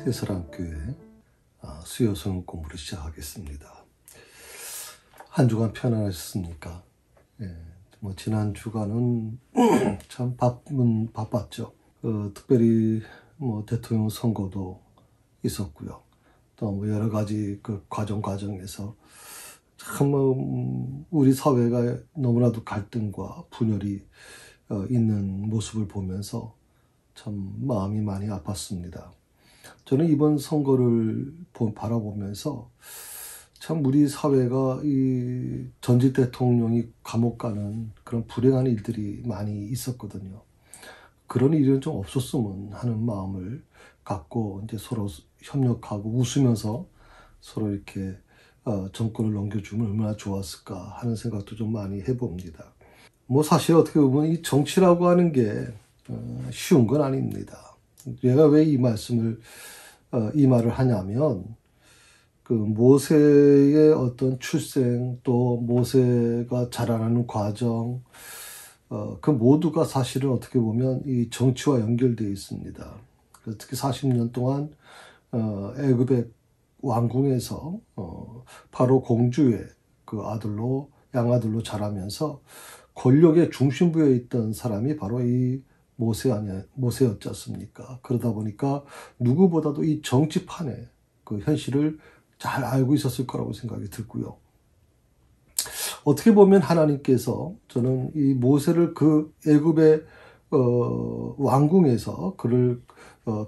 새사랑교회 수요성 공부를 시작하겠습니다. 한 주간 편안하셨습니까? 지난 주간은 참 바빴죠. 특별히 대통령 선거도 있었고요. 또 여러 가지 그 과정에서 참 우리 사회가 너무나도 갈등과 분열이 있는 모습을 보면서 참 마음이 많이 아팠습니다. 저는 이번 선거를 바라보면서 참 우리 사회가 이 전직 대통령이 감옥 가는 그런 불행한 일들이 많이 있었거든요. 그런 일은 좀 없었으면 하는 마음을 갖고 이제 서로 협력하고 웃으면서 서로 이렇게 정권을 넘겨주면 얼마나 좋았을까 하는 생각도 좀 많이 해봅니다. 사실 어떻게 보면 이 정치라고 하는 게 쉬운 건 아닙니다. 제가 왜 이 말을 하냐면, 그 모세의 어떤 출생, 또 모세가 자라나는 과정, 그 모두가 사실은 어떻게 보면 이 정치와 연결되어 있습니다. 특히 40년 동안, 애굽의 왕궁에서, 바로 공주의 그 양아들로 자라면서 권력의 중심부에 있던 사람이 바로 이 모세였지 않습니까? 그러다 보니까 누구보다도 이 정치판의 그 현실을 잘 알고 있었을 거라고 생각이 들고요. 어떻게 보면 하나님께서 저는 이 모세를 그 애굽의 왕궁에서 그를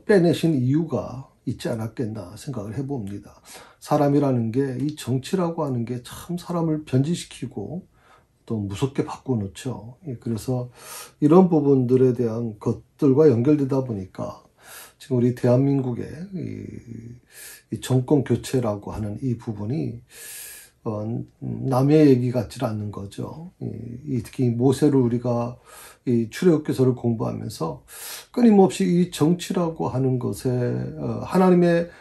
빼내신 이유가 있지 않았겠나 생각을 해봅니다. 사람이라는 게 이 정치라고 하는 게 참 사람을 변질시키고 또 무섭게 바꿔놓죠. 그래서 이런 부분들에 대한 것들과 연결되다 보니까 지금 우리 대한민국의 이 정권 교체라고 하는 이 부분이 남의 얘기 같지 않는 거죠. 특히 모세를 우리가 이 출애굽기서를 공부하면서 끊임없이 이 정치라고 하는 것에 하나님의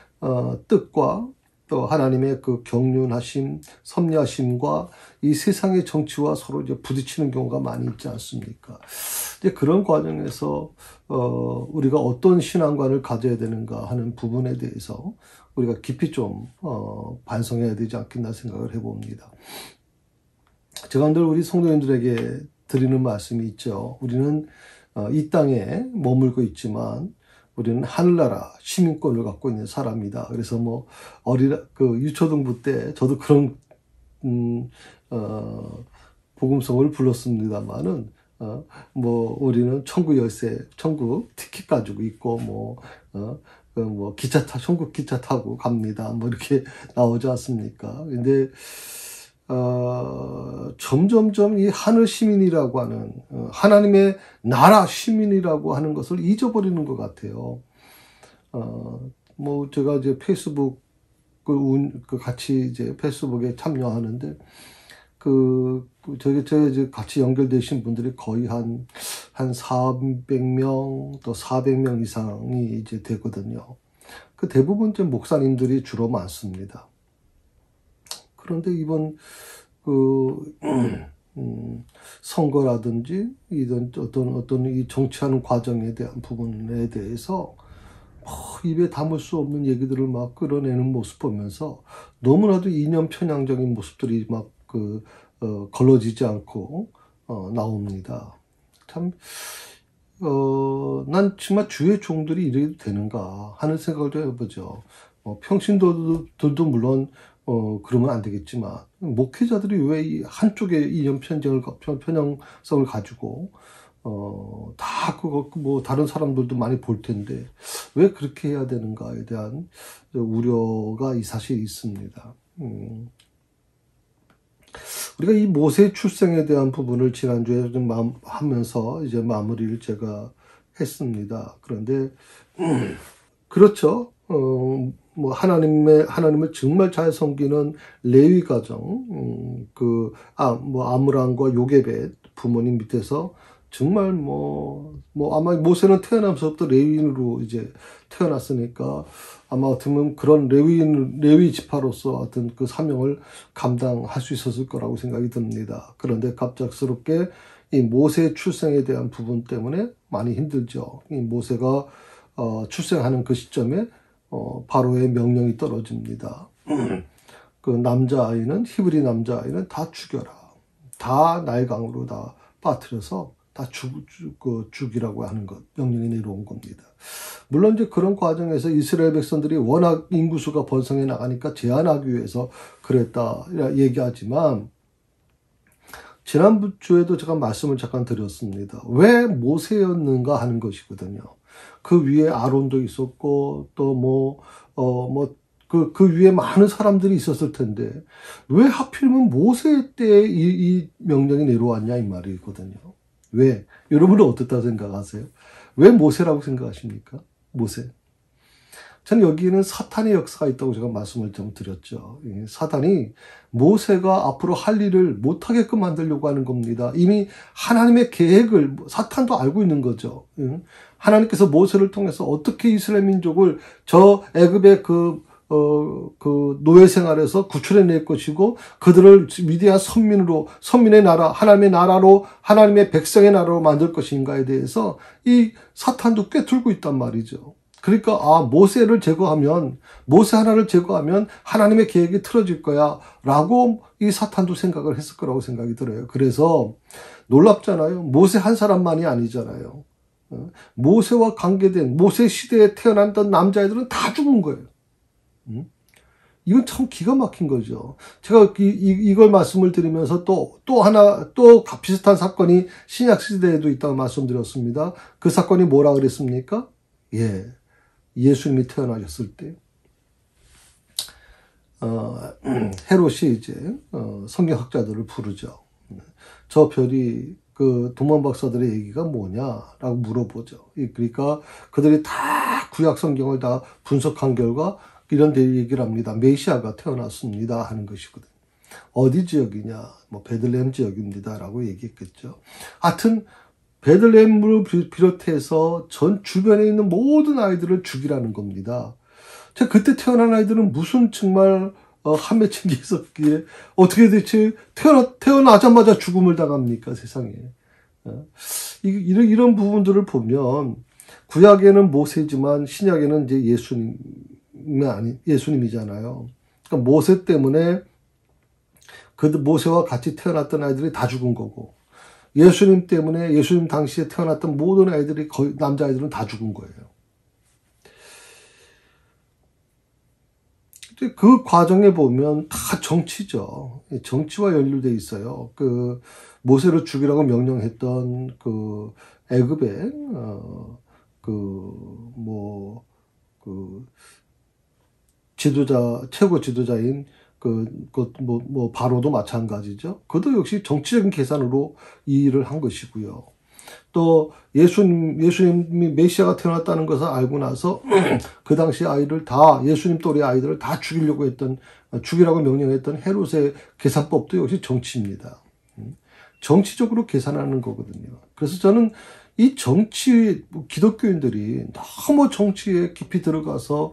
뜻과 또 하나님의 그 경륜하심, 섭리하심과 이 세상의 정치와 서로 이제 부딪히는 경우가 많이 있지 않습니까? 이제 그런 과정에서 우리가 어떤 신앙관을 가져야 되는가 하는 부분에 대해서 우리가 깊이 좀 반성해야 되지 않겠나 생각을 해봅니다. 제가 늘 우리 성도님들에게 드리는 말씀이 있죠. 우리는 이 땅에 머물고 있지만 우리는 하늘나라 시민권을 갖고 있는 사람이다. 그래서 유초등부 때 저도 그런 복음성을 불렀습니다만은 우리는 천국 열쇠, 천국 티켓 가지고 있고 천국 기차 타고 갑니다. 이렇게 나오지 않습니까? 근데 점점점 이 하늘 시민이라고 하는, 하나님의 나라 시민이라고 하는 것을 잊어버리는 것 같아요. 제가 이제 같이 이제 페이스북에 참여하는데, 저희 이제 같이 연결되신 분들이 거의 한 300명, 또 400명 이상이 이제 되거든요. 그 대부분 이제 목사님들이 주로 많습니다. 그런데 이번 선거라든지 이런 어떤 이 정치하는 과정에 대한 부분에 대해서 입에 담을 수 없는 얘기들을 막 끌어내는 모습 보면서 너무나도 이념 편향적인 모습들이 걸러지지 않고 나옵니다. 참 난 정말 주의 종들이 이래도 되는가 하는 생각을 좀 해보죠. 평신도들도 물론 그러면 안 되겠지만, 목회자들이 왜 이 한쪽의 이념 편향성을 가지고, 다른 사람들도 많이 볼 텐데, 왜 그렇게 해야 되는가에 대한 우려가 사실 있습니다. 우리가 이 모세 출생에 대한 부분을 지난주에 좀 하면서 이제 마무리를 제가 했습니다. 그런데, 그렇죠. 하나님을 정말 잘 섬기는 레위 가정, 아므람과 요게벳 부모님 밑에서 정말 아마 모세는 태어나면서부터 레위인으로 이제 태어났으니까 아마 어떻게 보면 그런 레위 지파로서 어떤 그 사명을 감당할 수 있었을 거라고 생각이 듭니다. 그런데 갑작스럽게 이 모세 출생에 대한 부분 때문에 많이 힘들죠. 이 모세가 출생하는 그 시점에 바로의 명령이 떨어집니다. 그 남자아이는, 히브리 남자아이는 다 죽여라. 다 나일강으로 다 빠뜨려서 다 죽이라고 하는 것, 명령이 내려온 겁니다. 물론 이제 그런 과정에서 이스라엘 백성들이 워낙 인구수가 번성해 나가니까 제한하기 위해서 그랬다 얘기하지만, 지난주에도 제가 말씀을 잠깐 드렸습니다. 왜 모세였는가 하는 것이거든요. 그 위에 아론도 있었고, 또 그 위에 많은 사람들이 있었을 텐데, 왜 하필이면 모세 때 이 명령이 내려왔냐, 이 말이거든요. 왜? 여러분은 어떻다 생각하세요? 왜 모세라고 생각하십니까? 모세. 전 여기에는 사탄의 역사가 있다고 제가 말씀을 좀 드렸죠. 사탄이 모세가 앞으로 할 일을 못하게끔 만들려고 하는 겁니다. 이미 하나님의 계획을 사탄도 알고 있는 거죠. 하나님께서 모세를 통해서 어떻게 이스라엘 민족을 저 애굽의 그 노예 생활에서 구출해낼 것이고, 그들을 위대한 선민의 나라, 하나님의 나라로, 하나님의 백성의 나라로 만들 것인가에 대해서 이 사탄도 꿰뚫고 있단 말이죠. 그러니까, 모세를 제거하면, 모세 하나를 제거하면 하나님의 계획이 틀어질 거야, 라고 이 사탄도 생각을 했을 거라고 생각이 들어요. 그래서 놀랍잖아요. 모세 한 사람만이 아니잖아요. 모세와 관계된, 모세 시대에 태어났던 남자애들은 다 죽은 거예요. 이건 참 기가 막힌 거죠. 제가 이걸 말씀을 드리면서 또 비슷한 사건이 신약 시대에도 있다고 말씀드렸습니다. 그 사건이 뭐라 그랬습니까? 예수님이 태어나셨을 때, 헤롯이 이제, 성경학자들을 부르죠. 저 별이 그 동문 박사들의 얘기가 뭐냐라고 물어보죠. 그러니까 그들이 다 구약 성경을 다 분석한 결과 이런 얘기를 합니다. 메시아가 태어났습니다 하는 것이거든요. 어디 지역이냐? 베들레헴 지역입니다라고 얘기했겠죠. 하여튼 베들레헴을 비롯해서 전 주변에 있는 모든 아이들을 죽이라는 겁니다. 제가 그때 태어난 아이들은 무슨 정말 한 맺힌 게 있었기에 어떻게 대체 태어나자마자 죽음을 당합니까, 세상에. 이런 부분들을 보면 구약에는 모세지만 신약에는 이제 예수님이잖아요. 그러니까 모세 때문에 그 모세와 같이 태어났던 아이들이 다 죽은 거고, 예수님 때문에 예수님 당시에 태어났던 모든 아이들이 거의 남자아이들은 다 죽은 거예요. 그 과정에 보면 다 정치죠. 정치와 연루돼 있어요. 그 모세를 죽이라고 명령했던 그 애굽의 최고 지도자인 바로도 마찬가지죠. 그도 역시 정치적인 계산으로 이 일을 한 것이고요. 또 예수님이 메시아가 태어났다는 것을 알고 나서 그 당시 아이를 다, 예수님 또래 아이들을 다 죽이라고 명령했던 헤롯의 계산법도 역시 정치입니다. 정치적으로 계산하는 거거든요. 그래서 저는 이 기독교인들이 너무 정치에 깊이 들어가서,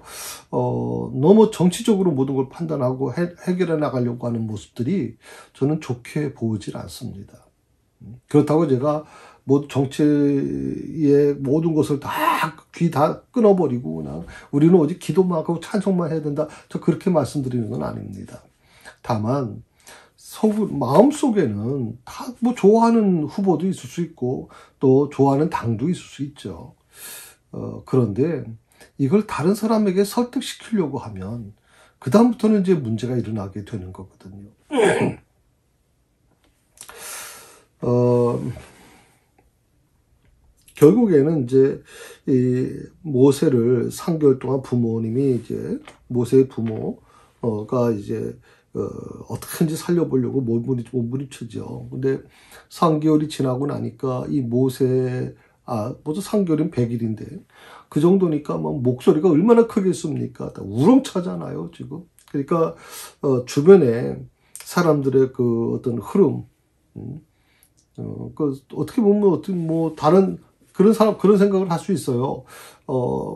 너무 정치적으로 모든 걸 판단하고 해결해 나가려고 하는 모습들이 저는 좋게 보이질 않습니다. 그렇다고 제가 정치의 모든 것을 귀 다 끊어버리고, 그냥 우리는 오직 기도만 하고 찬송만 해야 된다. 저 그렇게 말씀드리는 건 아닙니다. 다만, 마음속에는 다 좋아하는 후보도 있을 수 있고, 또 좋아하는 당도 있을 수 있죠. 그런데 이걸 다른 사람에게 설득시키려고 하면, 그다음부터는 이제 문제가 일어나게 되는 거거든요. 결국에는 이제 이 모세를 3개월 동안 부모님이 이제 모세의 부모가 이제 어떻게든지 살려보려고 몸부림치죠. 근데 3개월이 지나고 나니까 이 모세, 모두 3개월이면 100일인데, 그 정도니까 목소리가 얼마나 크겠습니까? 다 우렁차잖아요, 지금. 그러니까, 주변에 사람들의 그 어떤 흐름, 어떻게 보면 다른, 그런 생각을 할 수 있어요.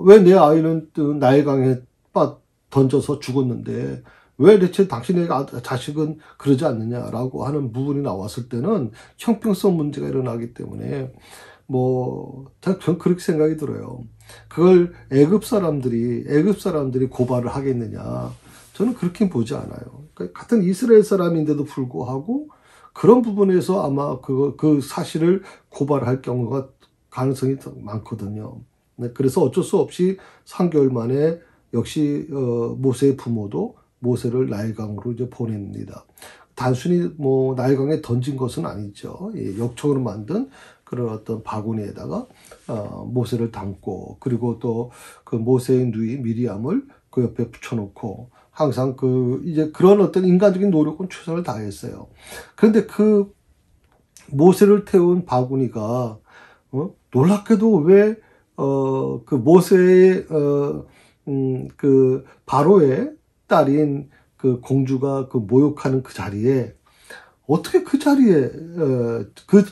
왜 내 아이는 나일강에 던져서 죽었는데, 왜 대체 당신의 자식은 그러지 않느냐라고 하는 부분이 나왔을 때는 형평성 문제가 일어나기 때문에 전 그렇게 생각이 들어요. 그걸 애굽 사람들이 고발을 하겠느냐. 저는 그렇게 보지 않아요. 그러니까 같은 이스라엘 사람인데도 불구하고 그런 부분에서 아마 그 사실을 고발할 경우가 가능성이 더 많거든요. 네, 그래서 어쩔 수 없이 3개월 만에 역시 모세의 부모도 모세를 나일강으로 이제 보냅니다. 단순히 나일강에 던진 것은 아니죠. 예, 역청으로 만든 그런 어떤 바구니에다가 모세를 담고, 그리고 또 그 모세의 누이 미리암을 그 옆에 붙여놓고 항상 이제 그런 어떤 인간적인 노력은 최선을 다했어요. 그런데 그 모세를 태운 바구니가 놀랍게도 왜 그 모세의 그 바로의 딸인 그 공주가 그 모욕하는 그 자리에 어떻게 그 자리에 그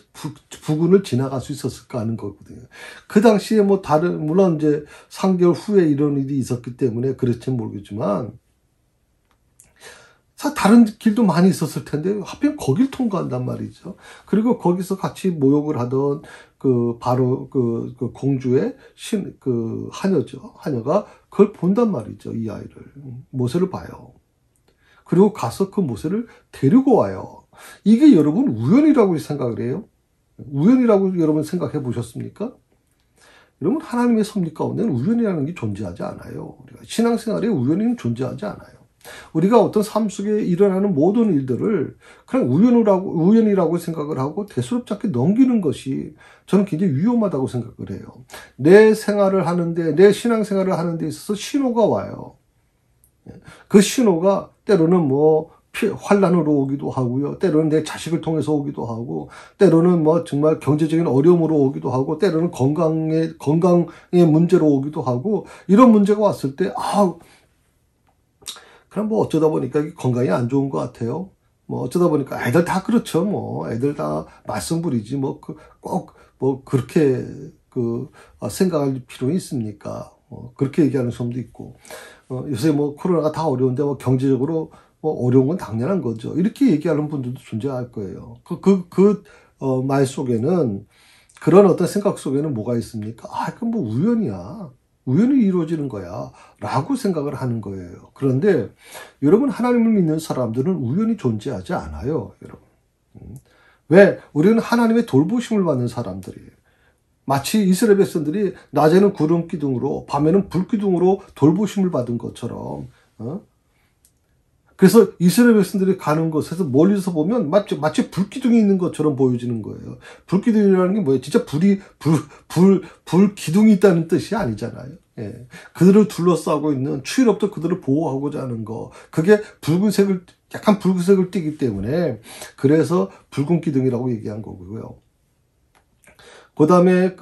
부근을 지나갈 수 있었을까 하는 거거든요. 그 당시에 물론 이제 3개월 후에 이런 일이 있었기 때문에 그랬지 모르겠지만 다른 길도 많이 있었을 텐데 하필 거길 통과한단 말이죠. 그리고 거기서 같이 모욕을 하던 바로 그 공주의 하녀가 그걸 본단 말이죠. 이 아이를, 모세를 봐요. 그리고 가서 그 모세를 데리고 와요. 이게 여러분 우연이라고 생각을 해요? 우연이라고 여러분 생각해 보셨습니까? 여러분, 하나님의 섭리 가운데는 우연이라는 게 존재하지 않아요. 우리가 신앙생활에 우연은 존재하지 않아요. 우리가 어떤 삶 속에 일어나는 모든 일들을 그냥 우연이라고 생각을 하고 대수롭지 않게 넘기는 것이 저는 굉장히 위험하다고 생각을 해요. 내 신앙생활을 하는 데 있어서 신호가 와요. 그 신호가 때로는 환란으로 오기도 하고요. 때로는 내 자식을 통해서 오기도 하고, 때로는 정말 경제적인 어려움으로 오기도 하고, 때로는 건강의 문제로 오기도 하고, 이런 문제가 왔을 때, 그럼 어쩌다 보니까 건강이 안 좋은 것 같아요. 어쩌다 보니까 애들 다 그렇죠. 애들 다 말썽부리지. 그렇게 생각할 필요는 있습니까? 그렇게 얘기하는 사람도 있고, 요새 코로나가 다 어려운데 경제적으로 어려운 건 당연한 거죠. 이렇게 얘기하는 분들도 존재할 거예요. 말 속에는, 그런 어떤 생각 속에는 뭐가 있습니까? 그건 우연이야. 우연히 이루어지는 거야. 라고 생각을 하는 거예요. 그런데 여러분, 하나님을 믿는 사람들은 우연히 존재하지 않아요. 여러분. 왜? 우리는 하나님의 돌보심을 받는 사람들이에요. 마치 이스라엘 백성들이 낮에는 구름 기둥으로 밤에는 불 기둥으로 돌보심을 받은 것처럼, 그래서 이스라엘 백성들이 가는 곳에서 멀리서 보면 마치 불기둥이 있는 것처럼 보여지는 거예요. 불기둥이라는 게 뭐예요? 진짜 불기둥이 있다는 뜻이 아니잖아요. 예. 그들을 둘러싸고 있는, 추위로부터 그들을 보호하고자 하는 거. 그게 약간 붉은색을 띠기 때문에, 그래서 붉은 기둥이라고 얘기한 거고요. 그 다음에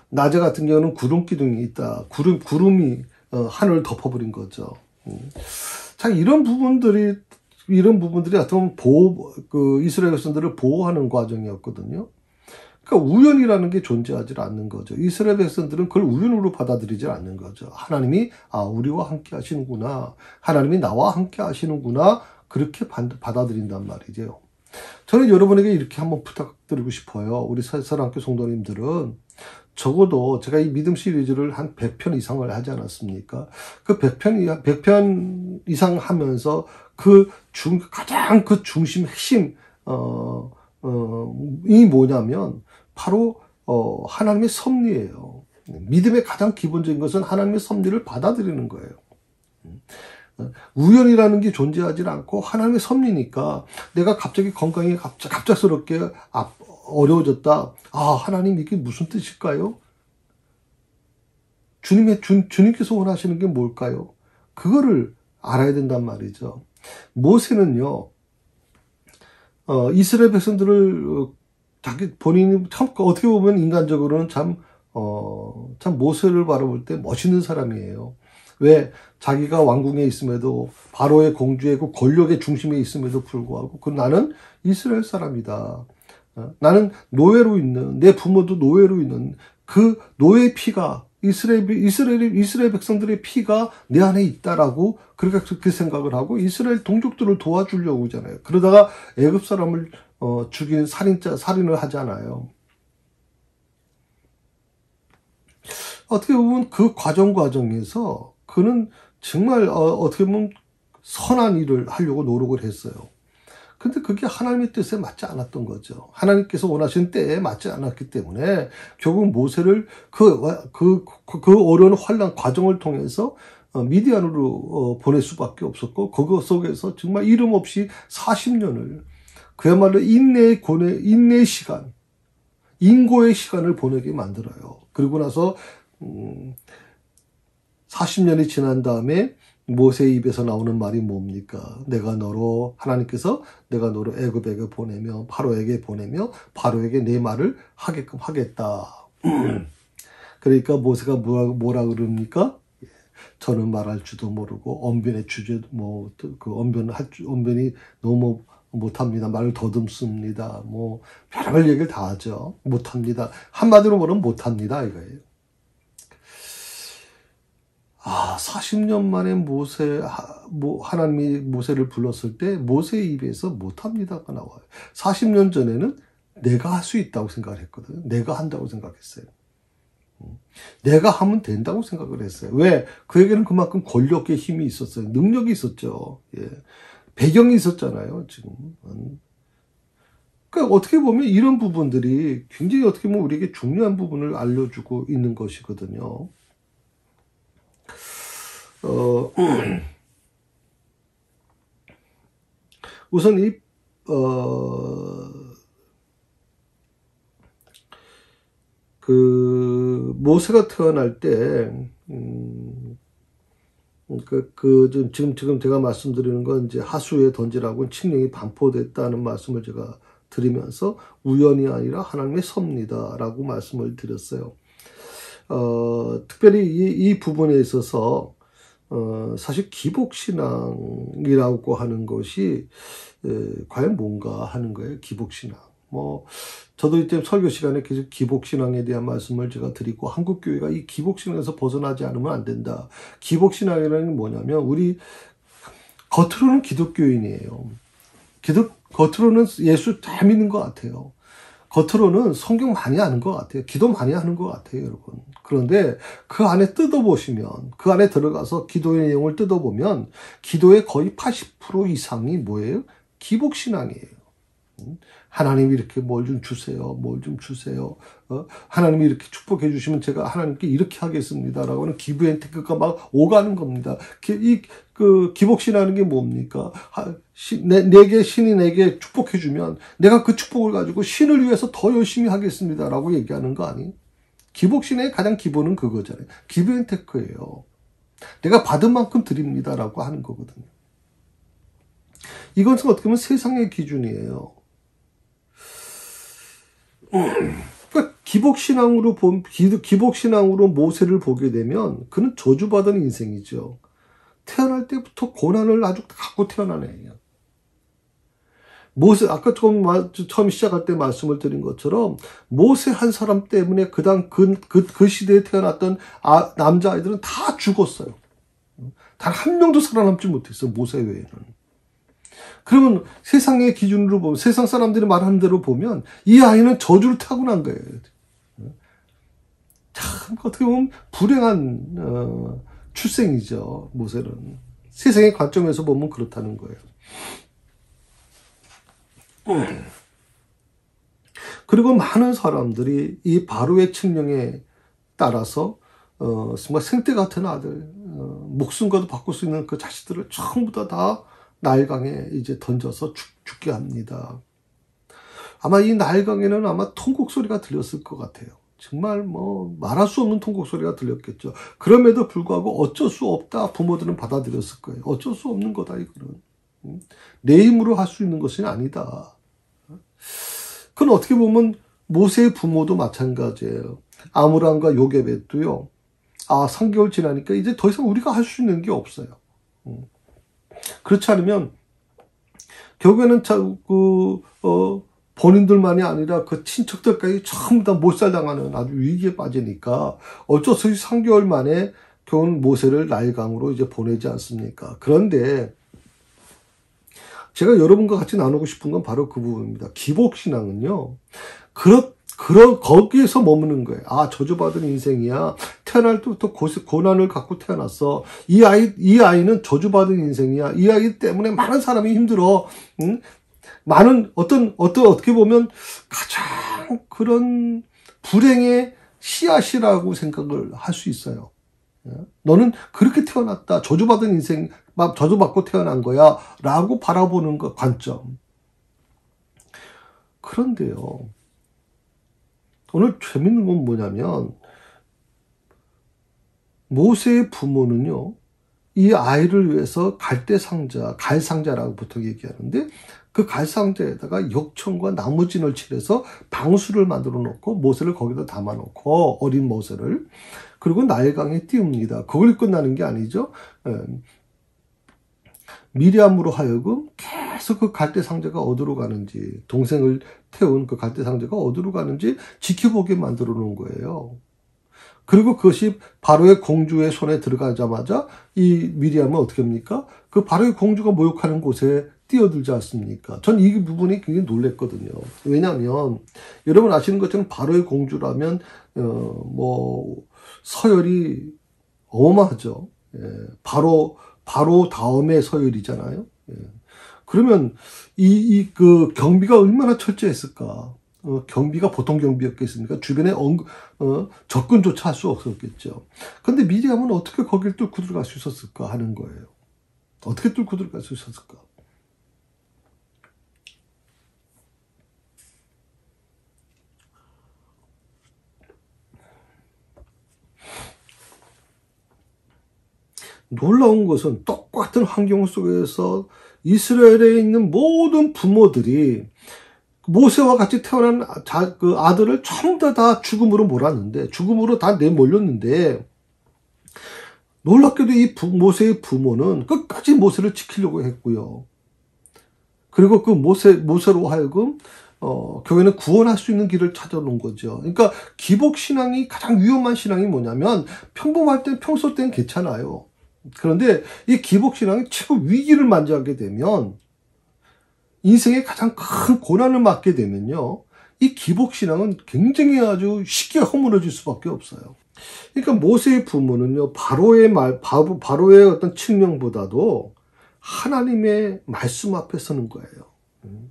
낮에 같은 경우는 구름 기둥이 있다. 구름이 하늘을 덮어버린 거죠. 자, 이런 부분들이 어떤 이스라엘 백성들을 보호하는 과정이었거든요. 그러니까 우연이라는 게 존재하지 않는 거죠. 이스라엘 백성들은 그걸 우연으로 받아들이지 않는 거죠. 하나님이, 우리와 함께 하시는구나. 하나님이 나와 함께 하시는구나. 그렇게 받아들인단 말이죠. 저는 여러분에게 이렇게 한번 부탁드리고 싶어요. 우리 사랑학교 성도님들은 적어도 제가 이 믿음 시리즈를 한 100편 이상을 하지 않았습니까? 그 100편 이상 하면서 가장 중심, 핵심, 이 뭐냐면, 바로, 하나님의 섭리예요. 믿음의 가장 기본적인 것은 하나님의 섭리를 받아들이는 거예요. 우연이라는 게 존재하지 않고 하나님의 섭리니까 내가 갑자기 건강이 갑작스럽게 어려워졌다. 하나님 이게 무슨 뜻일까요? 주님께서 원하시는 게 뭘까요? 그거를 알아야 된단 말이죠. 모세는요, 이스라엘 백성들을 본인이 참 어떻게 보면 인간적으로는 참 모세를 바라볼 때 멋있는 사람이에요. 왜? 자기가 왕궁에 있음에도, 바로의 공주의 그 권력의 중심에 있음에도 불구하고, 나는 이스라엘 사람이다. 나는 노예로 있는, 내 부모도 노예로 있는 그 노예의 피가, 이스라엘 백성들의 피가 내 안에 있다라고, 그렇게 생각을 하고 이스라엘 동족들을 도와주려고 하잖아요. 그러다가 애굽 사람을 죽인 살인을 하잖아요. 어떻게 보면 그 과정에서 그는 정말 어떻게 보면 선한 일을 하려고 노력을 했어요. 근데 그게 하나님의 뜻에 맞지 않았던 거죠. 하나님께서 원하시는 때에 맞지 않았기 때문에 결국 모세를 그 어려운 환난 과정을 통해서 미디안으로 보낼 수밖에 없었고, 그거 속에서 정말 이름 없이 40년을 그야말로 인내의 시간, 인고의 시간을 보내게 만들어요. 그리고 나서 40년이 지난 다음에 모세의 입에서 나오는 말이 뭡니까? 하나님께서 내가 너로 애굽에게 보내며 바로에게 바로에게 내 말을 하게끔 하겠다. 그러니까 모세가 뭐라 그럽니까? 저는 말할 줄도 모르고 언변의 주제도 언변이 너무 못합니다. 말을 더듬습니다. 별별 얘기를 다 하죠. 못합니다. 한마디로 말하면 못합니다 이거예요. 40년 만에 하나님이 모세를 불렀을 때 모세의 입에서 못합니다가 나와요. 40년 전에는 내가 할 수 있다고 생각을 했거든요. 내가 한다고 생각했어요. 내가 하면 된다고 생각을 했어요. 왜? 그에게는 그만큼 권력의 힘이 있었어요. 능력이 있었죠. 예. 배경이 있었잖아요, 지금. 그러니까 어떻게 보면 이런 부분들이 굉장히 어떻게 보면 우리에게 중요한 부분을 알려주고 있는 것이거든요. 우선 모세가 태어날 때, 지금 제가 말씀드리는 건 이제 하수에 던지라고 칙령이 반포됐다는 말씀을 제가 드리면서 우연이 아니라 하나님의 섭니다라고 말씀을 드렸어요. 특별히 이 부분에 있어서 사실 기복신앙이라고 하는 것이 과연 뭔가 하는 거예요. 기복신앙. 저도 이때 설교 시간에 계속 기복신앙에 대한 말씀을 제가 드리고, 한국교회가 이 기복신앙에서 벗어나지 않으면 안 된다. 기복신앙이라는 게 뭐냐면, 우리 겉으로는 기독교인이에요. 겉으로는 예수 잘 믿는 것 같아요. 겉으로는 성경 많이 아는 것 같아요. 기도 많이 하는 것 같아요, 여러분. 그런데 그 안에 뜯어보시면, 그 안에 들어가서 기도의 내용을 뜯어보면 기도의 거의 80% 이상이 뭐예요? 기복신앙이에요. 하나님이 이렇게 뭘 좀 주세요. 하나님이 이렇게 축복해 주시면 제가 하나님께 이렇게 하겠습니다라고 하는 기브앤테크가 막 오가는 겁니다. 기복신하는 게 뭡니까? 신이 내게 축복해 주면 내가 그 축복을 가지고 신을 위해서 더 열심히 하겠습니다라고 얘기하는 거 아니에요? 기복신의 가장 기본은 그거잖아요. 기브앤테크예요. 내가 받은 만큼 드립니다라고 하는 거거든요. 이것은 어떻게 보면 세상의 기준이에요. 그러니까 기복신앙으로 모세를 보게 되면 그는 저주받은 인생이죠. 태어날 때부터 고난을 아주 갖고 태어난 애예요. 모세, 아까 처음 시작할 때 말씀을 드린 것처럼 모세 한 사람 때문에 그 시대에 태어났던 남자아이들은 다 죽었어요. 단 한 명도 살아남지 못했어요. 모세 외에는. 그러면 세상의 기준으로 보면, 세상 사람들이 말하는 대로 보면 이 아이는 저주를 타고난 거예요. 참 어떻게 보면 불행한 출생이죠. 모세는. 세상의 관점에서 보면 그렇다는 거예요. 그리고 많은 사람들이 이 바로의 칙령에 따라서 정말 생떼 같은 아들, 목숨과도 바꿀 수 있는 그 자식들을 전부 다 나일강에 이제 던져서 죽게 합니다. 아마 이 나일강에는 아마 통곡 소리가 들렸을 것 같아요. 정말 말할 수 없는 통곡 소리가 들렸겠죠. 그럼에도 불구하고 어쩔 수 없다 부모들은 받아들였을 거예요. 어쩔 수 없는 거다 이거는. 내 힘으로 할 수 있는 것은 아니다. 그건 어떻게 보면 모세의 부모도 마찬가지예요. 아므람과 요게벳도요. 3개월 지나니까 이제 더 이상 우리가 할 수 있는 게 없어요. 그렇지 않으면 결국에는 본인들만이 아니라 그 친척들까지 전부 다 몰살당하는 아주 위기에 빠지니까 어쩔 수 없이 3개월 만에 결국 모세를 나일강으로 이제 보내지 않습니까? 그런데 제가 여러분과 같이 나누고 싶은 건 바로 그 부분입니다. 기복신앙은요, 거기에서 머무는 거예요. 저주받은 인생이야. 태어날 때부터 고난을 갖고 태어났어. 이 아이는 저주받은 인생이야. 이 아이 때문에 많은 사람이 힘들어. 응? 많은 어떻게 보면 가장 그런 불행의 씨앗이라고 생각을 할 수 있어요. 너는 그렇게 태어났다. 저주받은 인생, 저주받고 태어난 거야. 라고 바라보는 것, 관점. 그런데요. 오늘 재밌는 건 뭐냐면, 모세의 부모는요, 이 아이를 위해서 갈상자라고 보통 얘기하는데, 그 갈상자에다가 역청과 나무진을 칠해서 방수를 만들어 놓고, 모세를 거기다 담아 놓고, 어린 모세를. 그리고 나일강에 띄웁니다. 그걸 끝나는 게 아니죠. 미리암으로 하여금 계속 그 갈대 상자가 어디로 가는지, 동생을 태운 그 갈대 상자가 어디로 가는지 지켜보게 만들어 놓은 거예요. 그리고 그것이 바로의 공주의 손에 들어가자마자 이 미리암은 어떻게 합니까? 그 바로의 공주가 모욕하는 곳에 뛰어들지 않습니까? 전 이 부분이 굉장히 놀랬거든요. 왜냐하면 여러분 아시는 것처럼 바로의 공주라면 서열이 어마어마하죠. 바로 다음에 서열이잖아요. 그러면 그 경비가 얼마나 철저했을까? 경비가 보통 경비였겠습니까? 주변에 접근조차 할 수 없었겠죠. 근데 미리암은 어떻게 거길 뚫고 들어갈 수 있었을까 하는 거예요. 어떻게 뚫고 들어갈 수 있었을까? 놀라운 것은 똑같은 환경 속에서 이스라엘에 있는 모든 부모들이 모세와 같이 태어난 그 아들을 전부 다 죽음으로 몰았는데, 죽음으로 다 내몰렸는데, 놀랍게도 이 모세의 부모는 끝까지 모세를 지키려고 했고요. 그리고 그 모세로 하여금, 교회는 구원할 수 있는 길을 찾아놓은 거죠. 그러니까 기복신앙이 가장 위험한 신앙이 뭐냐면, 평소 때는 괜찮아요. 그런데 이 기복신앙이 최고 위기를 맞이하게 되면, 인생에 가장 큰 고난을 맞게 되면요, 이 기복신앙은 굉장히 아주 쉽게 허물어질 수밖에 없어요. 그러니까 모세의 부모는요, 바로의 어떤 측령보다도 하나님의 말씀 앞에 서는 거예요.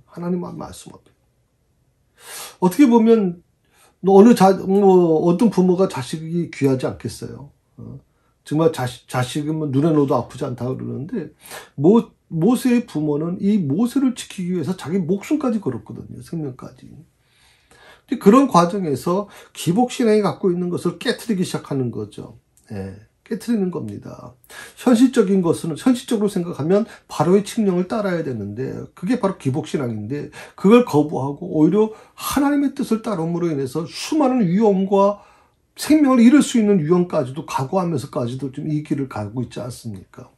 하나님의 말씀 앞에. 어떻게 보면 어떤 부모가 자식이 귀하지 않겠어요. 정말 자식은 눈에 넣어도 아프지 않다 그러는데, 모세의 부모는 이 모세를 지키기 위해서 자기 목숨까지 걸었거든요. 생명까지. 그런 과정에서 기복신앙이 갖고 있는 것을 깨트리기 시작하는 거죠. 깨트리는 겁니다. 현실적으로 생각하면 바로의 칙령을 따라야 되는데, 그게 바로 기복신앙인데, 그걸 거부하고 오히려 하나님의 뜻을 따름으로 인해서 수많은 위험과 생명을 잃을 수 있는 위험까지도 각오하면서까지도 좀 이 길을 가고 있지 않습니까?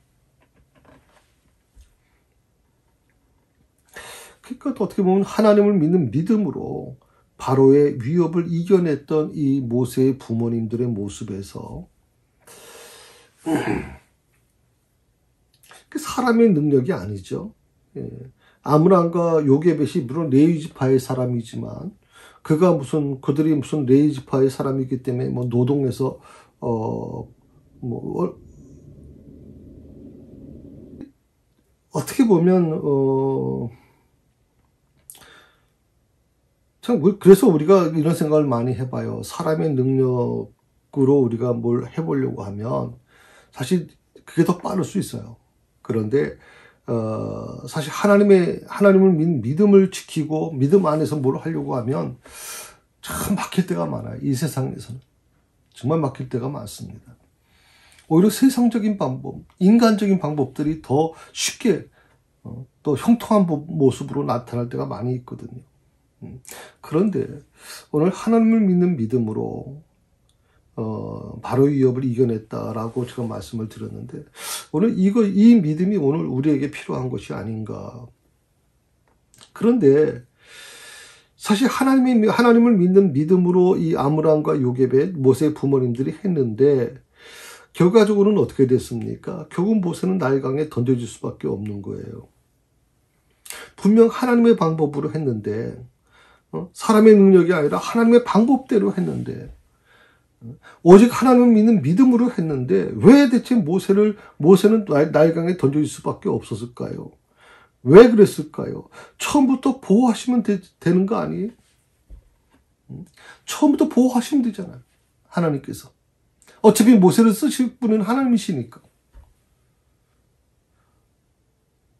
그러니까 어떻게 보면 하나님을 믿는 믿음으로 바로의 위협을 이겨냈던 이 모세의 부모님들의 모습에서 사람의 능력이 아니죠. 아므람과 요게벳이 물론 레위 지파의 사람이지만 그들이 무슨 레위 지파의 사람이기 때문에 노동해서 어떻게 보면 그래서 우리가 이런 생각을 많이 해봐요. 사람의 능력으로 우리가 뭘 해보려고 하면 사실 그게 더 빠를 수 있어요. 그런데 사실 하나님을 믿음을 지키고 믿음 안에서 뭘 하려고 하면 참 막힐 때가 많아요. 이 세상에서는 정말 막힐 때가 많습니다. 오히려 세상적인 방법, 인간적인 방법들이 더 쉽게 또 형통한 모습으로 나타날 때가 많이 있거든요. 그런데 오늘 하나님을 믿는 믿음으로 바로의 위협을 이겨냈다라고 제가 말씀을 드렸는데, 오늘 이 믿음이 오늘 우리에게 필요한 것이 아닌가. 그런데 사실 하나님을 믿는 믿음으로 이 아므람과 요게벳, 모세의 부모님들이 했는데 결과적으로는 어떻게 됐습니까? 결국 모세는 나일강에 던져질 수밖에 없는 거예요. 분명 하나님의 방법으로 했는데, 사람의 능력이 아니라 하나님의 방법대로 했는데, 오직 하나님을 믿는 믿음으로 했는데 왜 대체 모세는 나일강에 던져질 수밖에 없었을까요? 왜 그랬을까요? 처음부터 보호하시면 되는 거 아니에요? 처음부터 보호하시면 되잖아요. 하나님께서. 어차피 모세를 쓰실 분은 하나님이시니까.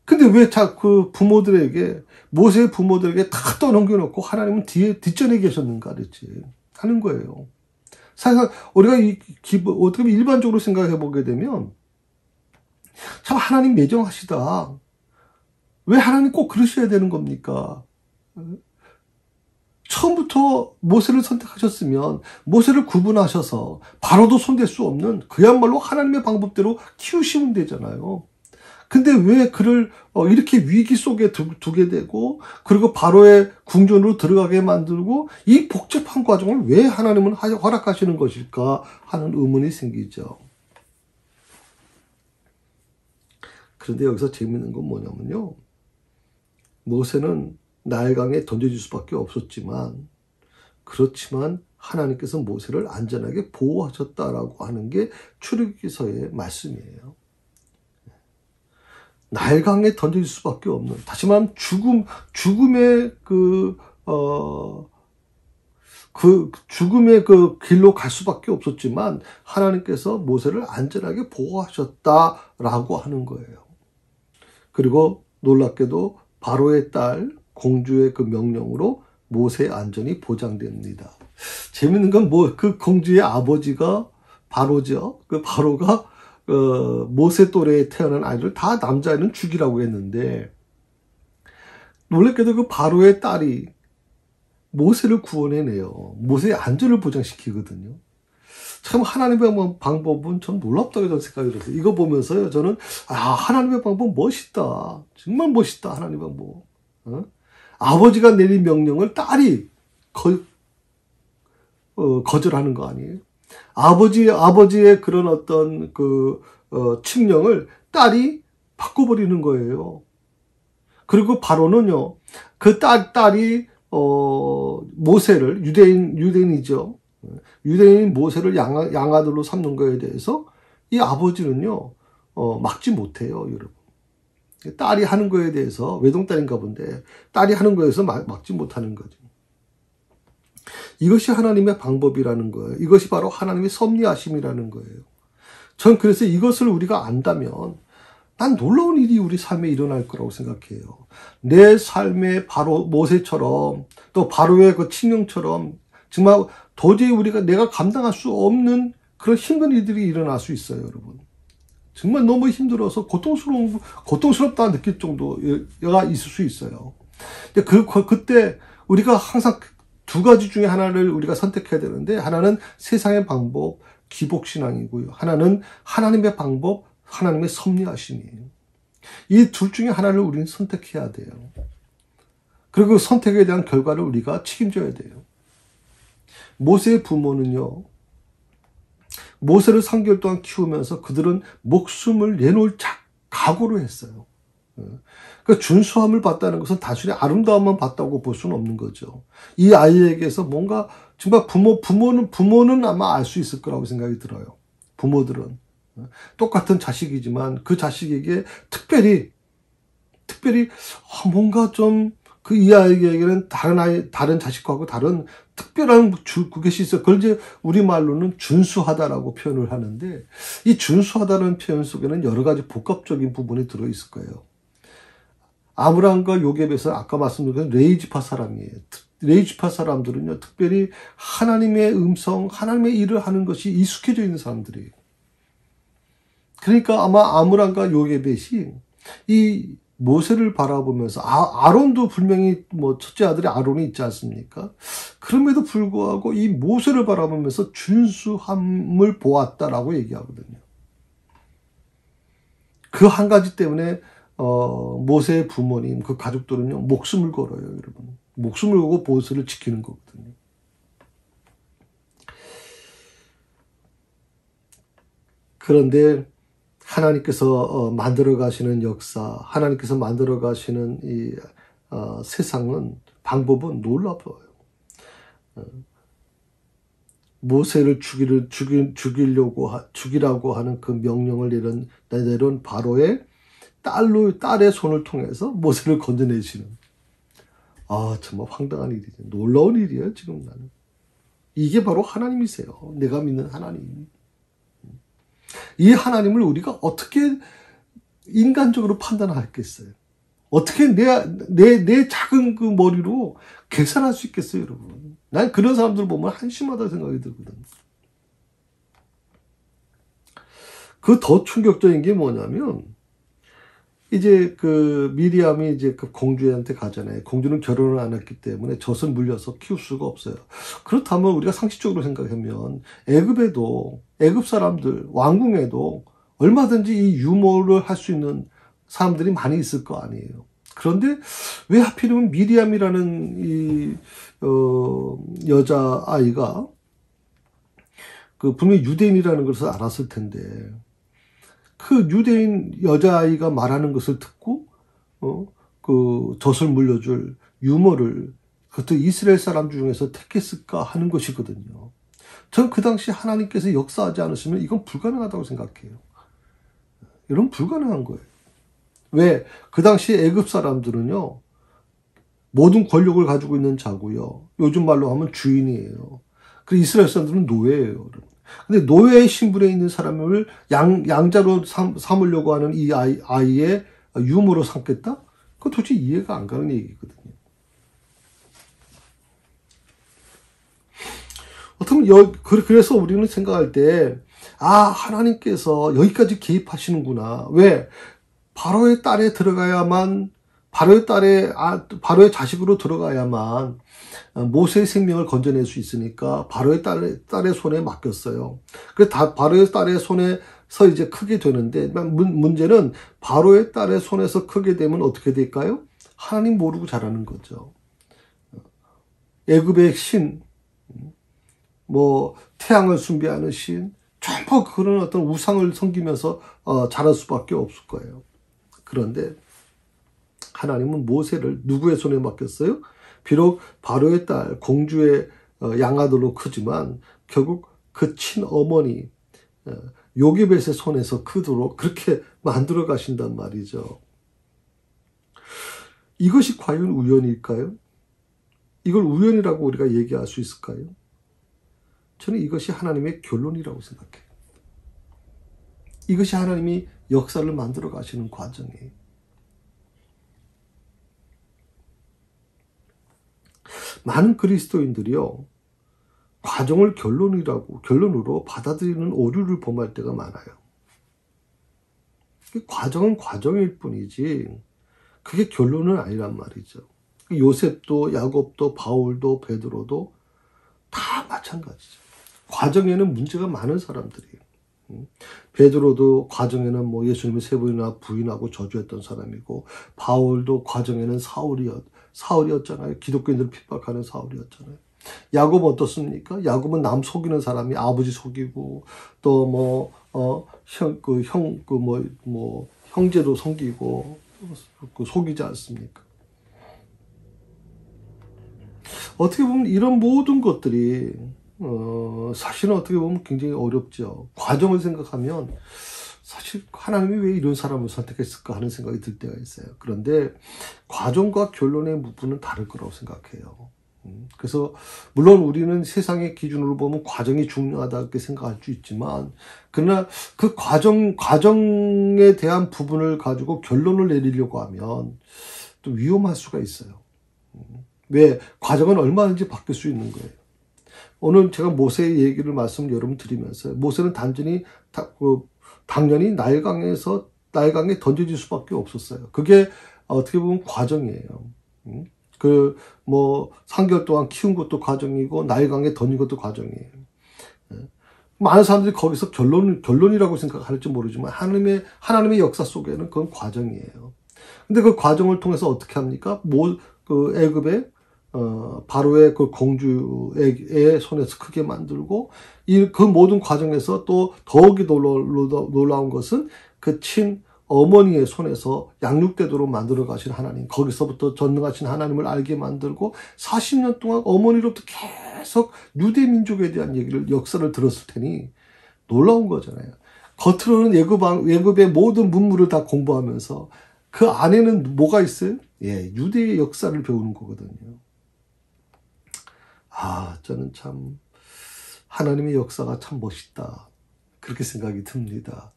근데 왜 그 모세의 부모들에게 다 떠넘겨놓고 하나님은 뒷전에 계셨는가, 그랬지. 하는 거예요. 사실, 우리가 어떻게 보면 일반적으로 생각해 보게 되면, 참 하나님 매정하시다. 왜 하나님 꼭 그러셔야 되는 겁니까? 처음부터 모세를 선택하셨으면 모세를 구분하셔서 바로도 손댈 수 없는 그야말로 하나님의 방법대로 키우시면 되잖아요. 근데 왜 그를 이렇게 위기 속에 두게 되고 그리고 바로의 궁전으로 들어가게 만들고 이 복잡한 과정을 왜 하나님은 허락하시는 것일까 하는 의문이 생기죠. 그런데 여기서 재밌는 건 뭐냐면요. 모세는 나일강에 던져질 수밖에 없었지만 그렇지만 하나님께서 모세를 안전하게 보호하셨다라고 하는 게 출애굽기서의 말씀이에요. 나일강에 던져질 수밖에 없는, 다시 말하면 죽음의 죽음의 그 길로 갈 수밖에 없었지만 하나님께서 모세를 안전하게 보호하셨다라고 하는 거예요. 그리고 놀랍게도 바로의 딸 공주의 그 명령으로 모세의 안전이 보장됩니다. 재밌는 건 그 공주의 아버지가 바로죠. 그 바로가 모세 또래에 태어난 아이들 다 남자애는 죽이라고 했는데 놀랍게도 그 바로의 딸이 모세를 구원해내요. 모세의 안전을 보장시키거든요. 참 하나님의 방법은 전 놀랍다고 저는 생각이 들었어요. 이거 보면서요. 저는 하나님의 방법 멋있다. 정말 멋있다. 하나님의 방법. 아버지가 내린 명령을 딸이 거절하는 거 아니에요? 아버지의 그런 어떤 칙령을 딸이 바꿔버리는 거예요. 그리고 바로는요, 그 딸이, 모세를, 유대인이죠. 유대인 모세를 양아들로 삼는 거에 대해서 이 아버지는요, 막지 못해요, 여러분. 딸이 하는 거에 대해서, 외동딸인가 본데, 딸이 하는 거에서 막지 못하는 거죠. 이것이 하나님의 방법이라는 거예요. 이것이 바로 하나님의 섭리하심이라는 거예요. 전 그래서 이것을 우리가 안다면 난 놀라운 일이 우리 삶에 일어날 거라고 생각해요. 내 삶에 바로 모세처럼 또 바로의 그 칙령처럼 정말 도저히 내가 감당할 수 없는 그런 힘든 일들이 일어날 수 있어요, 여러분. 정말 너무 힘들어서 고통스럽다 느낄 정도가 있을 수 있어요. 근데 그때 우리가 항상 두 가지 중에 하나를 우리가 선택해야 되는데 하나는 세상의 방법, 기복신앙이고요. 하나는 하나님의 방법, 하나님의 섭리하심이에요. 이 둘 중에 하나를 우리는 선택해야 돼요. 그리고 그 선택에 대한 결과를 우리가 책임져야 돼요. 모세의 부모는요. 모세를 3개월 동안 키우면서 그들은 목숨을 내놓을 각오를 했어요. 그 준수함을 봤다는 것은 단순히 아름다움만 봤다고 볼 수는 없는 거죠. 이 아이에게서 뭔가 정말 부모는 아마 알 수 있을 거라고 생각이 들어요. 부모들은 똑같은 자식이지만 그 자식에게 특별히 뭔가 좀 이 아이에게는 다른 자식하고 다른 특별한 그것이 있어요. 그걸 이제 우리말로는 준수하다라고 표현을 하는데 이 준수하다는 표현 속에는 여러 가지 복합적인 부분이 들어있을 거예요. 아므람과 요게벳은 아까 말씀드린 레이지파 사람이에요. 레이지파 사람들은요, 특별히 하나님의 음성, 하나님의 일을 하는 것이 익숙해져 있는 사람들이에요. 그러니까 아마 아므람과 요게벳이 이 모세를 바라보면서 아론도 분명히 첫째 아들이 아론이 있지 않습니까? 그럼에도 불구하고 이 모세를 바라보면서 준수함을 보았다라고 얘기하거든요. 그 한 가지 때문에 모세의 부모님, 그 가족들은요, 목숨을 걸어요, 여러분. 목숨을 걸고 모세를 지키는 거거든요. 그런데 하나님께서 만들어 가시는 역사, 하나님께서 만들어 가시는 이 세상은 방법은 놀라워요. 모세를 죽이라고 하는 그 명령을 내려온 바로의 딸의 손을 통해서 모세를 건져내시는. 정말 황당한 일이죠. 놀라운 일이에요, 지금 나는. 이게 바로 하나님이세요. 내가 믿는 하나님. 이 하나님을 우리가 어떻게 인간적으로 판단하겠어요? 어떻게 내 작은 그 머리로 계산할 수 있겠어요, 여러분? 난 그런 사람들 보면 한심하다 생각이 들거든. 그 더 충격적인 게 뭐냐면, 이제 그 미리암이 이제 그 공주한테 가잖아요. 공주는 결혼을 안 했기 때문에 젖을 물려서 키울 수가 없어요. 그렇다면 우리가 상식적으로 생각하면 애굽 사람들, 왕궁에도 얼마든지 이 유모를 할 수 있는 사람들이 많이 있을 거 아니에요. 그런데 왜 하필이면 미리암이라는 여자아이가 분명히 유대인이라는 것을 알았을 텐데, 그 유대인 여자아이가 말하는 것을 듣고, 젖을 물려줄 유모를, 그것도 이스라엘 사람 중에서 택했을까 하는 것이거든요. 전 그 당시 하나님께서 역사하지 않으시면 이건 불가능하다고 생각해요. 이런 불가능한 거예요. 왜? 그 당시 애굽 사람들은요, 모든 권력을 가지고 있는 자고요. 요즘 말로 하면 주인이에요. 그리고 이스라엘 사람들은 노예예요. 근데 노예의 신분에 있는 사람을 양자로 삼으려고 하는 이 아이의 유모로 삼겠다? 그거 도대체 이해가 안 가는 얘기거든요. 그래서 우리는 생각할 때, 하나님께서 여기까지 개입하시는구나. 왜? 바로의 바로의 자식으로 들어가야만 모세의 생명을 건져낼 수 있으니까 바로의 딸의 손에 맡겼어요. 그래서 바로의 딸의 손에서 이제 크게 되는데, 문제는 바로의 딸의 손에서 크게 되면 어떻게 될까요? 하나님 모르고 자라는 거죠. 애굽의 신, 태양을 숭배하는 신, 전부 그런 어떤 우상을 섬기면서 자랄 수밖에 없을 거예요. 그런데 하나님은 모세를 누구의 손에 맡겼어요? 비록 바로의 딸, 공주의 양아들로 크지만 결국 그 친어머니 요게벳의 손에서 크도록 그렇게 만들어 가신단 말이죠. 이것이 과연 우연일까요? 이걸 우연이라고 우리가 얘기할 수 있을까요? 저는 이것이 하나님의 결론이라고 생각해요. 이것이 하나님이 역사를 만들어 가시는 과정이에요. 많은 그리스도인들이요, 과정을 결론으로 받아들이는 오류를 범할 때가 많아요. 과정은 과정일 뿐이지 그게 결론은 아니란 말이죠. 요셉도 야곱도 바울도 베드로도 다 마찬가지죠. 과정에는 문제가 많은 사람들이에요. 베드로도 과정에는 예수님을 3번이나 부인하고 저주했던 사람이고, 바울도 과정에는 사울이었잖아요. 기독교인들을 핍박하는 사울이었잖아요. 야곱은 어떻습니까? 야곱은 남 속이는 사람이 아버지 속이고, 또 형제도 속이고, 속이지 않습니까? 어떻게 보면 이런 모든 것들이 사실은 어떻게 보면 굉장히 어렵죠. 과정을 생각하면 사실 하나님이 왜 이런 사람을 선택했을까 하는 생각이 들 때가 있어요. 그런데 과정과 결론의 부분은 다를 거라고 생각해요. 그래서 물론 우리는 세상의 기준으로 보면 과정이 중요하다고 생각할 수 있지만, 그러나 그 과정에 대한 부분을 가지고 결론을 내리려고 하면 또 위험할 수가 있어요. 왜? 과정은 얼마든지 바뀔 수 있는 거예요. 오늘 제가 모세의 얘기를 여러분 드리면서, 모세는 당연히 나일강에 던져질 수밖에 없었어요. 그게 어떻게 보면 과정이에요. 3개월 동안 키운 것도 과정이고, 나일강에 던진 것도 과정이에요. 많은 사람들이 거기서 결론이라고 생각할지 모르지만, 하나님의 역사 속에는 그건 과정이에요. 근데 그 과정을 통해서 어떻게 합니까? 애굽의 바로의 그 공주의 손에서 크게 만들고, 그 모든 과정에서 또 더욱이 놀라운 것은 그 어머니의 손에서 양육되도록 만들어 가신 하나님, 거기서부터 전능하신 하나님을 알게 만들고 40년 동안 어머니로부터 계속 유대 민족에 대한 얘기를, 역사를 들었을 테니 놀라운 거잖아요. 겉으로는 예굽의 모든 문물을 다 공부하면서 그 안에는 뭐가 있어요? 예, 유대의 역사를 배우는 거거든요. 저는 참 하나님의 역사가 참 멋있다, 그렇게 생각이 듭니다.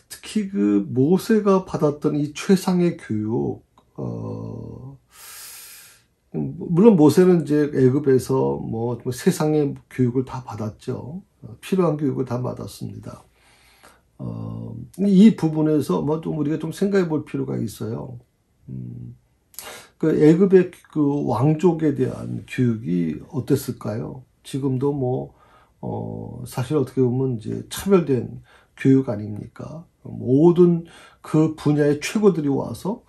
특히 그 모세가 받았던 이 최상의 교육, 물론 모세는 이제 애굽에서 뭐 세상의 교육을 다 받았죠. 필요한 교육을 다 받았습니다. 이 부분에서 뭐 좀 우리가 좀 생각해 볼 필요가 있어요. 그 애굽의 그 왕족에 대한 교육이 어땠을까요? 지금도 뭐 사실 어떻게 보면 이제 차별된 교육 아닙니까? 모든 그 분야의 최고들이 와서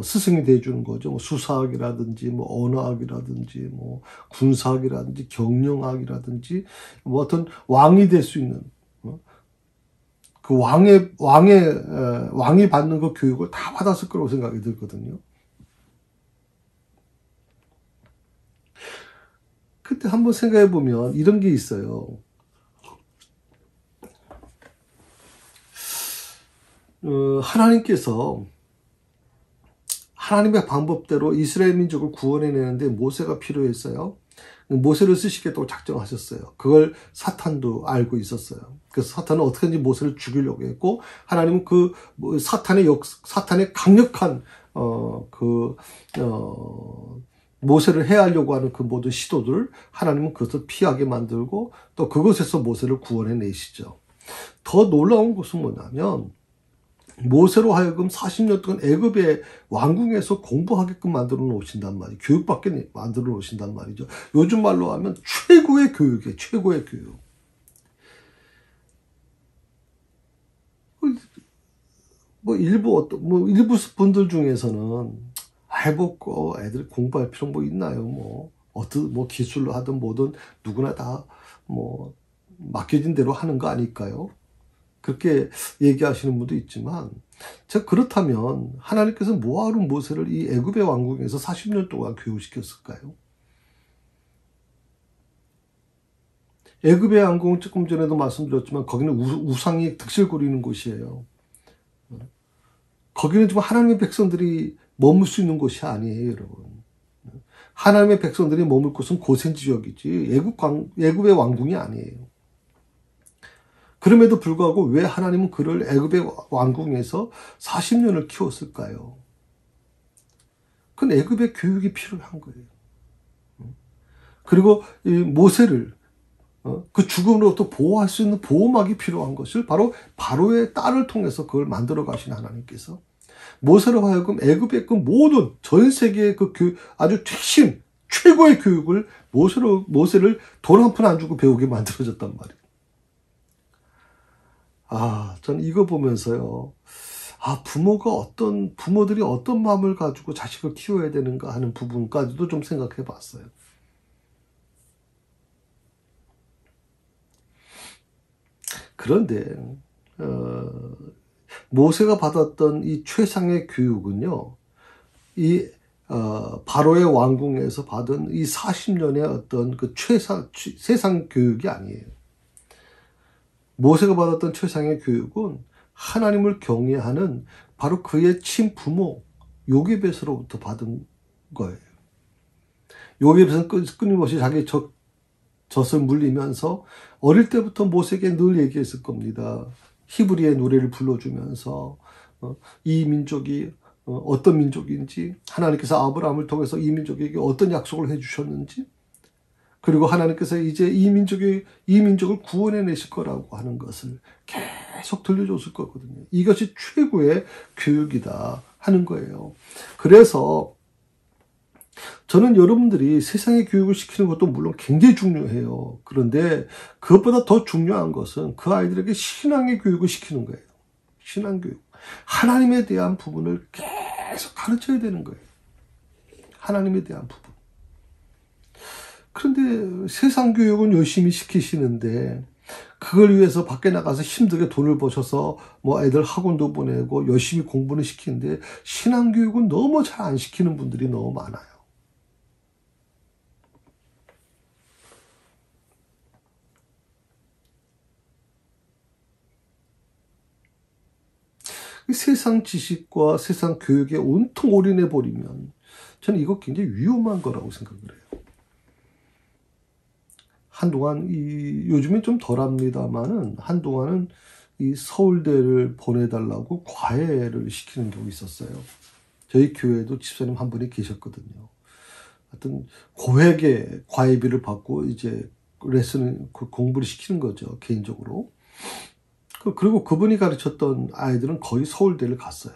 스승이 돼주는 거죠. 뭐 수사학이라든지, 뭐 언어학이라든지, 뭐 군사학이라든지, 경영학이라든지, 뭐 어떤 왕이 될 수 있는, 그 왕이 받는 그 교육을 다 받았을 거라고 생각이 들거든요. 그때 한번 생각해 보면 이런 게 있어요. 하나님께서 하나님의 방법대로 이스라엘 민족을 구원해내는데 모세가 필요했어요. 모세를 쓰시겠다고 작정하셨어요. 그걸 사탄도 알고 있었어요. 그래서 사탄은 어떻게든지 모세를 죽이려고 했고, 하나님은 그 사탄의 강력한 모세를 해하려고 하는 그 모든 시도들을 하나님은 그것을 피하게 만들고, 또 그것에서 모세를 구원해내시죠. 더 놀라운 것은 뭐냐면, 모세로 하여금 40년 동안 애굽의 왕궁에서 공부하게끔 만들어 놓으신단 말이에요. 교육받게 만들어 놓으신단 말이죠. 요즘 말로 하면 최고의 교육이에요. 최고의 교육. 일부 분들 중에서는 애들이 공부할 필요 뭐 있나요? 뭐 기술로 하든 뭐든 누구나 다 맡겨진 대로 하는 거 아닐까요? 그렇게 얘기하시는 분도 있지만, 제가 그렇다면 하나님께서 뭐하러 모세를 이 애굽의 왕궁에서 40년 동안 교육시켰을까요? 애굽의 왕궁은 조금 전에도 말씀드렸지만 거기는 우상이 득실 부리는 곳이에요. 거기는 지금 하나님의 백성들이 머물 수 있는 곳이 아니에요, 여러분. 하나님의 백성들이 머물 곳은 고센 지역이지 애굽의 왕궁이 아니에요. 그럼에도 불구하고 왜 하나님은 그를 애굽의 왕궁에서 40년을 키웠을까요? 그건 애굽의 교육이 필요한 거예요. 그리고 이 모세를 그 죽음으로부터 보호할 수 있는 보호막이 필요한 것을 바로 바로의 딸을 통해서 그걸 만들어 가신 하나님께서 모세로 하여금 애굽의 그 모든 전 세계의 그 아주 핵심 최고의 교육을 모세를 돈 한 푼 안 주고 배우게 만들어졌단 말이에요. 저는 이거 보면서요. 부모들이 어떤 마음을 가지고 자식을 키워야 되는가 하는 부분까지도 좀 생각해 봤어요. 그런데, 모세가 받았던 이 최상의 교육은요, 바로의 왕궁에서 받은 이 40년의 어떤 그 세상 교육이 아니에요. 모세가 받았던 최상의 교육은 하나님을 경외하는 바로 그의 친부모 요게벳으로부터 받은 거예요. 요게벳은 끊임없이 자기 젖을 물리면서 어릴 때부터 모세에게 늘 얘기했을 겁니다. 히브리의 노래를 불러주면서 이 민족이 어떤 민족인지, 하나님께서 아브라함을 통해서 이 민족에게 어떤 약속을 해주셨는지, 그리고 하나님께서 이제 이 민족을 구원해내실 거라고 하는 것을 계속 들려줬을 거거든요. 이것이 최고의 교육이다 하는 거예요. 그래서 저는 여러분들이 세상의 교육을 시키는 것도 물론 굉장히 중요해요. 그런데 그것보다 더 중요한 것은 그 아이들에게 신앙의 교육을 시키는 거예요. 신앙교육. 하나님에 대한 부분을 계속 가르쳐야 되는 거예요. 하나님에 대한 부분. 그런데 세상 교육은 열심히 시키시는데 그걸 위해서 밖에 나가서 힘들게 돈을 버셔서 뭐 애들 학원도 보내고 열심히 공부는 시키는데 신앙 교육은 너무 잘 안 시키는 분들이 너무 많아요. 세상 지식과 세상 교육에 온통 올인해 버리면 저는 이거 굉장히 위험한 거라고 생각을 해요. 한동안 요즘엔 좀 덜합니다만은 한동안은 이 서울대를 보내달라고 과외를 시키는 경우 있었어요. 저희 교회도 집사님 한 분이 계셨거든요. 하여튼 고액의 과외비를 받고 이제 레슨을 공부를 시키는 거죠, 개인적으로. 그리고 그분이 가르쳤던 아이들은 거의 서울대를 갔어요.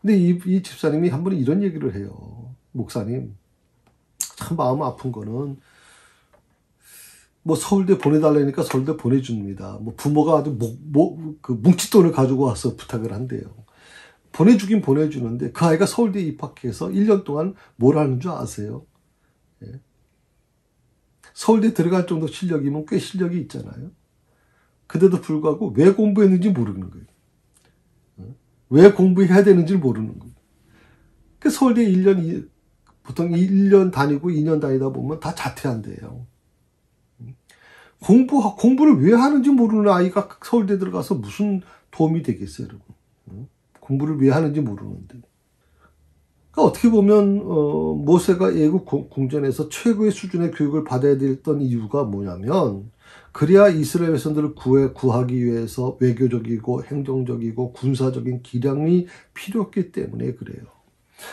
근데 이 집사님이 한 번 이런 얘기를 해요. 목사님, 참 마음 아픈 거는 뭐 서울대 보내달라니까 서울대 보내줍니다. 뭐 부모가 아주 그 뭉칫돈을 가지고 와서 부탁을 한대요. 보내주긴 보내주는데 그 아이가 서울대에 입학해서 1년 동안 뭘 하는 줄 아세요? 예. 서울대 들어갈 정도 실력이면 꽤 실력이 있잖아요. 그때도 불구하고 왜 공부했는지 모르는 거예요. 왜 공부해야 되는지 모르는 거예요. 그 서울대 1년, 보통 1년 다니고 2년 다니다 보면 다 자퇴한대요. 공부를 왜 하는지 모르는 아이가 서울대 들어가서 무슨 도움이 되겠어요, 여러분? 공부를 왜 하는지 모르는데. 그러니까 어떻게 보면 모세가 애국 궁전에서 최고의 수준의 교육을 받아야 됐던 이유가 뭐냐면 그래야 이스라엘 백성들을 구하기 위해서 외교적이고 행정적이고 군사적인 기량이 필요했기 때문에 그래요.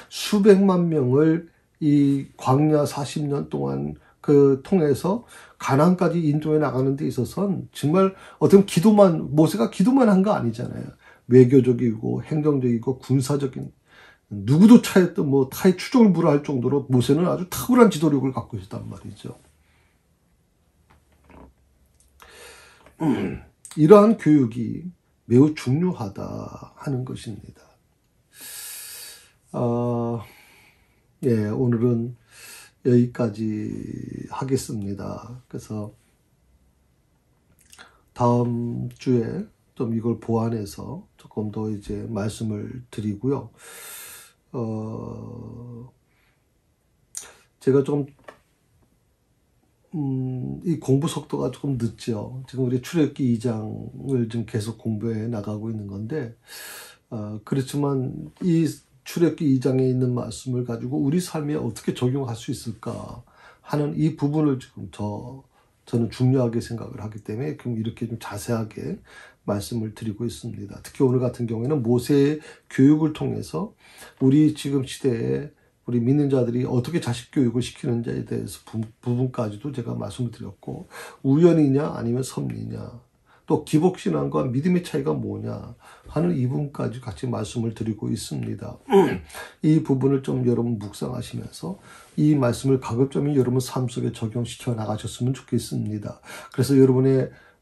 수백만 명을 이 광야 40년 동안 통해서 가나안까지 인도해 나가는 데 있어서는 정말 어떤 모세가 기도만 한 거 아니잖아요. 외교적이고 행정적이고 군사적인 누구도 타의 추종을 불허할 정도로 모세는 아주 탁월한 지도력을 갖고 있었단 말이죠. 이러한 교육이 매우 중요하다 하는 것입니다. 예, 오늘은 여기까지 하겠습니다. 그래서 다음 주에 좀 이걸 보완해서 조금 더 이제 말씀을 드리고요. 제가 좀 이 공부 속도가 조금 늦죠. 지금 우리 출애굽기 2장을 지금 계속 공부해 나가고 있는 건데, 그렇지만 이 출애굽기 2장에 있는 말씀을 가지고 우리 삶에 어떻게 적용할 수 있을까 하는 이 부분을 지금 저는 중요하게 생각을 하기 때문에 그럼 이렇게 좀 자세하게 말씀을 드리고 있습니다. 특히 오늘 같은 경우에는 모세의 교육을 통해서 우리 지금 시대에 우리 믿는 자들이 어떻게 자식 교육을 시키는지에 대해서 부분까지도 제가 말씀을 드렸고, 우연이냐 아니면 섭리냐, 또 기복신앙과 믿음의 차이가 뭐냐 하는 이 부분까지 같이 말씀을 드리고 있습니다. 이 부분을 좀 여러분 묵상하시면서 이 말씀을 가급적이면 여러분 삶 속에 적용시켜 나가셨으면 좋겠습니다. 그래서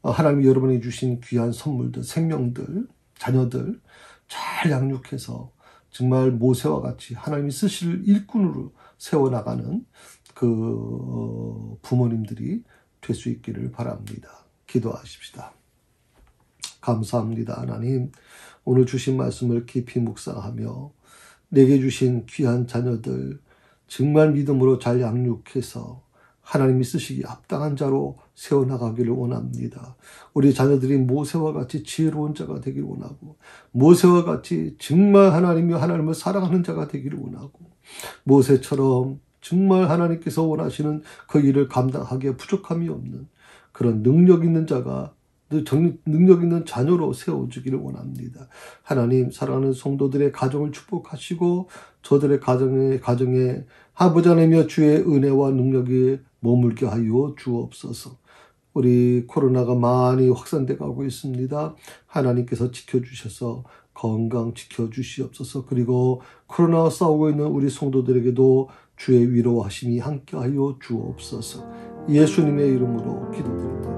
하나님이 여러분에게 주신 귀한 선물들, 생명들, 자녀들 잘 양육해서 정말 모세와 같이 하나님이 쓰실 일꾼으로 세워나가는 그 부모님들이 될 수 있기를 바랍니다. 기도하십시다. 감사합니다. 하나님, 오늘 주신 말씀을 깊이 묵상하며 내게 주신 귀한 자녀들 정말 믿음으로 잘 양육해서 하나님이 쓰시기 합당한 자로 세워나가기를 원합니다. 우리 자녀들이 모세와 같이 지혜로운 자가 되기를 원하고, 모세와 같이 정말 하나님을 사랑하는 자가 되기를 원하고, 모세처럼 정말 하나님께서 원하시는 그 일을 감당하기에 부족함이 없는 그런 능력 있는 자가, 능력 있는 자녀로 세워주기를 원합니다. 하나님, 사랑하는 성도들의 가정을 축복하시고 저들의 가정에 아버지 하나님이여 주의 은혜와 능력이 머물게 하여 주옵소서. 우리 코로나가 많이 확산돼 가고 있습니다. 하나님께서 지켜주셔서 건강 지켜주시옵소서. 그리고 코로나와 싸우고 있는 우리 성도들에게도 주의 위로와 하심이 함께하여 주옵소서. 예수님의 이름으로 기도드립니다.